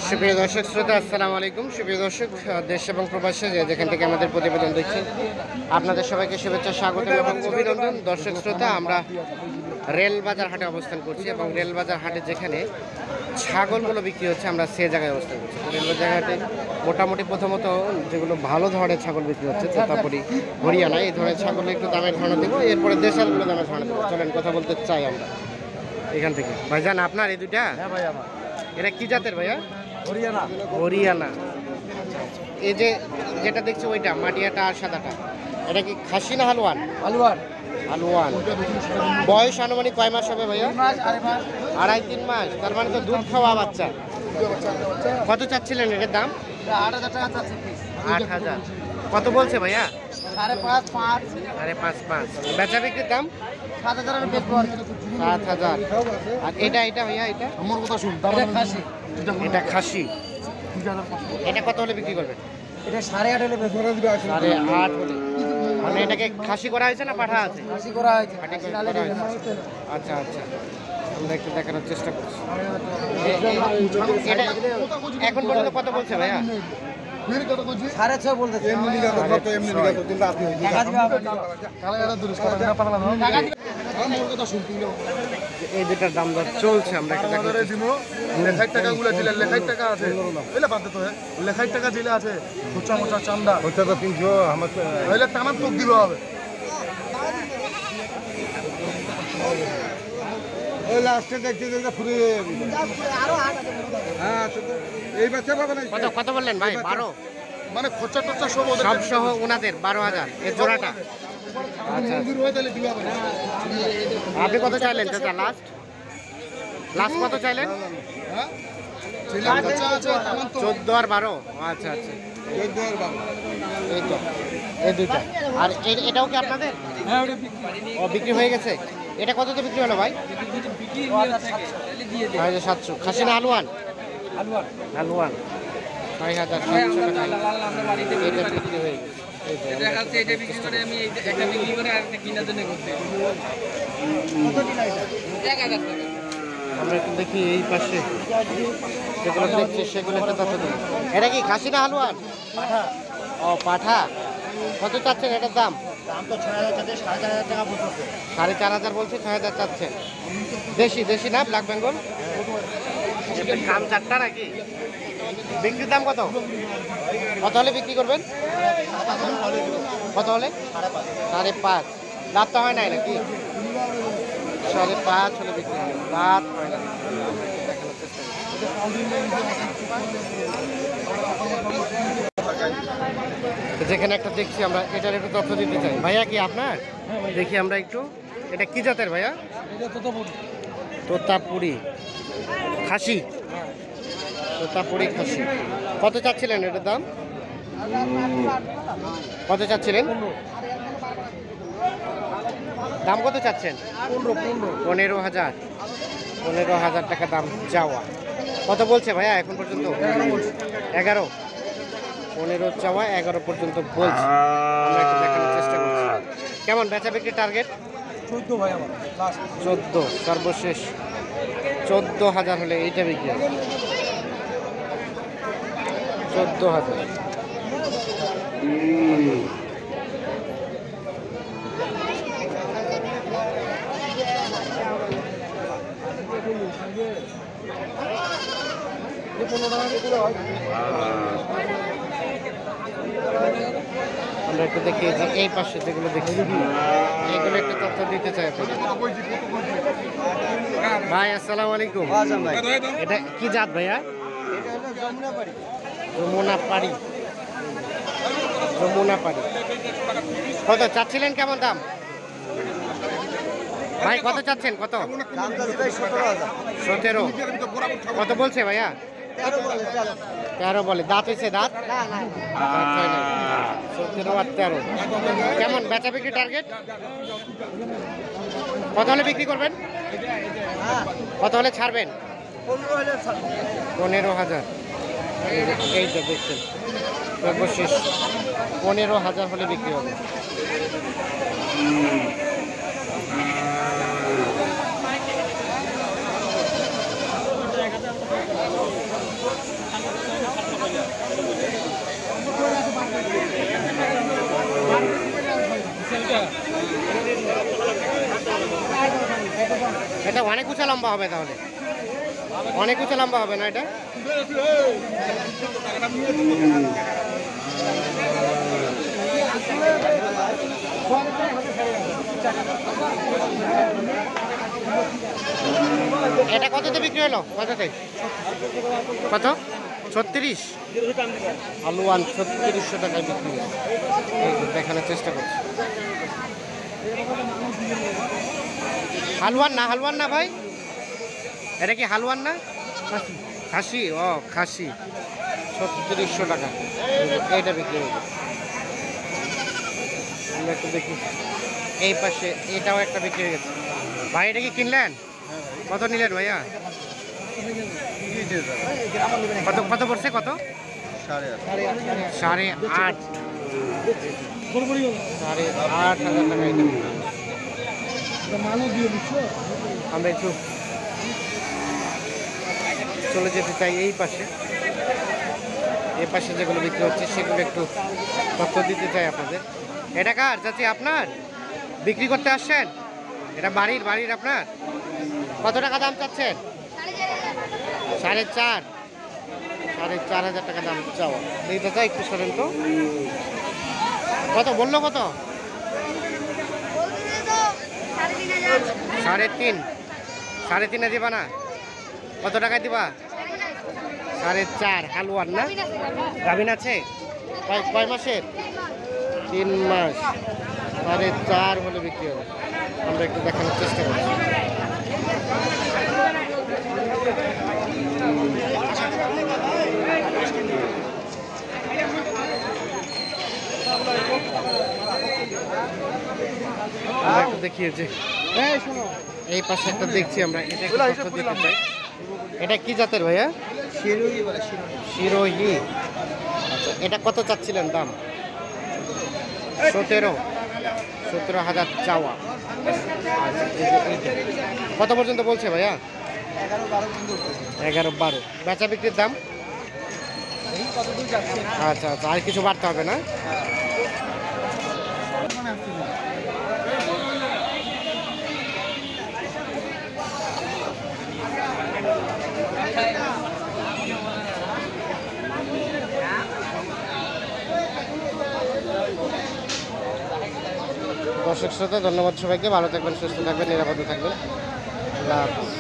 সুপ্রিয় দর্শক শ্রোতা, আসসালামু আলাইকুম। সুপ্রিয় দর্শক, দেশ এবং প্রবাসে যেখান থেকে আমাদের প্রতিবেদন দেখছেন, আপনাদের সবাইকে শুভেচ্ছা, স্বাগত এবং অভিনন্দন। দর্শক শ্রোতা, আমরা রেলবাজার হাটে অবস্থান করছি এবং রেলবাজার হাটে যেখানে ছাগলগুলো বিক্রি হচ্ছে, আমরা সে জায়গায় অবস্থান করছি। রেলবাজার হাটে মোটামুটি প্রথমত যেগুলো ভালো ধরনের ছাগল বিক্রি হচ্ছে, তোতাপুরি, হরিয়ানা, এই ধরনের ছাগলের একটু দামের ধারণা দেবো। এরপরে দেশালগুলো দামের ধারণা দেবো। চলেন কথা বলতে চাই আমরা এখান থেকে। ভাইজান, আপনার এই দুইটা? হ্যাঁ ভাই, আমার এটা কি জাতের ভাইয়া? হরিয়ানা। হরিয়ানা। এই যে যেটা দেখছি ওইটা মাটিয়াটা আর সাদাটা, এটা কি খাসি না হালুয়ান? আলুয়ার হালুয়ান। বয়স আনুমানিক কয় মাস হবে ভাইয়া? 3 মাস, 2.5 মাস। 2.5-3 মাস। তার মানে তো দুধ খাওয়া বাচ্চা। কত চাচ্ছিলেন এটার দাম? 8,000 টাকা চাচ্ছি পিস। 8,000। কত বলছে ভাইয়া? 5.5, 5। 5.5। বেচা বিক্রির দাম 7,000 আমি বেচবো আর কি। 7,000। আর এটা ভাইয়া, এটা আমার কথা শুন, এটা খাসি। এটা খাসি। এটা কত হলে বিক্রি করবেন? এটা 8.5 হলে বেচবো। 8.5 হলে। মানে এটাকে খাসি করা হয়েছে না পাঠা আছে? খাসি করা হয়েছে। খাসি করা হয়েছে। আচ্ছা আচ্ছা, আমরা একটু দেখানোর চেষ্টা করছি। এটা এখন পর্যন্ত কত বলছে ভাইয়া? 6.5 বলতেছে। এই দুটার দাম দর চলছে, আমরা একটু দেখানোর লেখাই টাকা গুলো দিলে লেখাই টাকা আছে, বুঝলে বাদ তো লেখাই টাকা দিলে আছে, মোচা মোচা চান্দা হচ্ছে তো 300 আমার হইলে টানার তোক দিবে হবে। ওই লাস্টে দেখছি যে ফুরিয়ে হ্যাঁ, এই বাচ্চা পাবে না। কত বললেন ভাই? 12? মানে খরচা টরচা সব ওদের সব সহ ওনাদের 12,000 এর জোড়াটা। আচ্ছা, আপনি কত চাইলেন চাচা? লাস্ট কত চাইলেন? 14 আর 12। আচ্ছা আচ্ছা, এই তো এই দুইটা। আর এটাও কি আপনাদের? ও, বিক্রি হয়ে গেছে। এটা কততে বিক্রি হলো ভাই? 700। খাসি না হালুয়ান? হালুয়ান। 6,700 টাকা এটা বিক্রি হয়ে গেছে। আমরা একটু দেখি এই পাশে যেগুলো দেখছি সেগুলো একটা তথ্য দিই। এটা কি খাসি না হালুয়ান? ও, পাঠা। কত চাচ্ছেন এটার দাম? তো 6,000 টাকা, 4,500 টাকা বলতেছে। 4,500 বলছে, 6,000 চাচ্ছেন। দেশি না ব্ল্যাক বেঙ্গল? কাম চারটা নাকি? বিক্রির দাম কত হলে বিক্রি করবেন? কত হলে? 5.5। দাঁত তো হয় নাই নাকি? 5.5 হলে বিক্রি হবে। দাঁত হয় না। যেখানে একটা দেখছি আমরা, এটার একটু তথ্য দিতে চাই। ভাইয়া কি আপনার? দেখি আমরা একটু। এটা কি জাতের ভাইয়া? তোতাপুরি খাসি। তোতাপুরি খাসি। কত চাচ্ছিলেন এটার দাম? কত চাচ্ছিলেন? দাম কত চাচ্ছেন? 15,000। 15,000 টাকা দাম চাওয়া। কত বলছে ভাইয়া এখন পর্যন্ত? 11। 15 চাওয়া, 11 পর্যন্ত বলছে। আমরা একটু দেখানোর চেষ্টা করছি। কেমন বেচা বিক্রি টার্গেট? 14 ভাই আমার লাস্ট। 14 সর্বশেষ। 14,000 হলে এইটা বিক্রি হবে। 14,000। আমরা একটু দেখি যে এই পাশে যেগুলো দেখি এগুলো একটু তথ্য দিতে চাই আপনাদের। ভাই আসসালামু আলাইকুম। এটা কি জাত ভাইয়া? যমুনাপাড়ি। কত চাচ্ছিলেন? কেমন দাম ভাই? কত চাচ্ছেন? কত? 17। কত বলছে ভাইয়া? 13 বলে। দাঁত হয়েছে? দাঁত 17 আর 13। কেমন বেচা বিক্রি টার্গেট? কত হলে বিক্রি করবেন? কত হলে ছাড়বেন? 15,000। এইটা দেখছেন সর্বশেষ 15,000 হলে বিক্রি হবে। এটা অনেক উঁচা লম্বা হবে তাহলে, অনেক উঁচা লম্বা হবে না এটা? এটা কততে বিক্রি হলো? কততে? কত? 36? হালুয়ান 3600 টাকায় বিক্রি হলো। এই যে দেখানোর চেষ্টা করছি। হালুয়ান না, হালুয়ান না ভাই, এটা কি হালুয়ান না? খাসি। ও খাসি, 3600 টাকা এইটা বিক্রি হলো। আমরা একটু দেখি এই পাশে, এটাও একটা বিক্রি হয়ে গেছে। ভাই এটা কি কিনলেন? কত নিলেন ভাইয়া? কত কত পড়ছে? কত? 8.5। 8.5 হাজার টাকা এটা। আমরা একটু চলে যেতে চাই এই পাশে। এই পাশে যেগুলো বিক্রি হচ্ছে সেগুলো একটু তথ্য দিতে চাই আপনাদের। এটা কার চাচি? আপনার বিক্রি করতে আসছেন? এটা বাড়ির আপনার? কত টাকা দাম চাচ্ছেন? 4.5। 4.5 টাকা দাম চাওয়া। এই দাদা একটু সরেন তো। কত বললো? কত? 3.5। 3.5 দিবা না? কত টাকায় দিবা? 4.5। হালুয়ান না? গাভিন আছে? কয় মাসের? 3 মাস। 4.5 হলে বিক্রি হবে। আমরা একটু দেখানোর চেষ্টা করছি। আমরা একটু দেখিয়েছি এই পাশে একটা দেখছি আমরা, এটা একটু তথ্য দিতে চাই। এটা কি জাতের ভাইয়া? শিরোহি। আচ্ছা, এটা কত চাচ্ছিলেন দাম? 17,000 চাওয়া। আচ্ছা, কত পর্যন্ত বলছে ভাইয়া? 11-12। বেচা বিক্রির দাম? আচ্ছা আচ্ছা, আর কিছু বাড়তে হবে না? দর্শক শ্রোতা, ধন্যবাদ সবাইকে। ভালো থাকবেন, সুস্থ থাকবেন, নিরাপদে থাকবেন। আল্লাহ হাফেজ।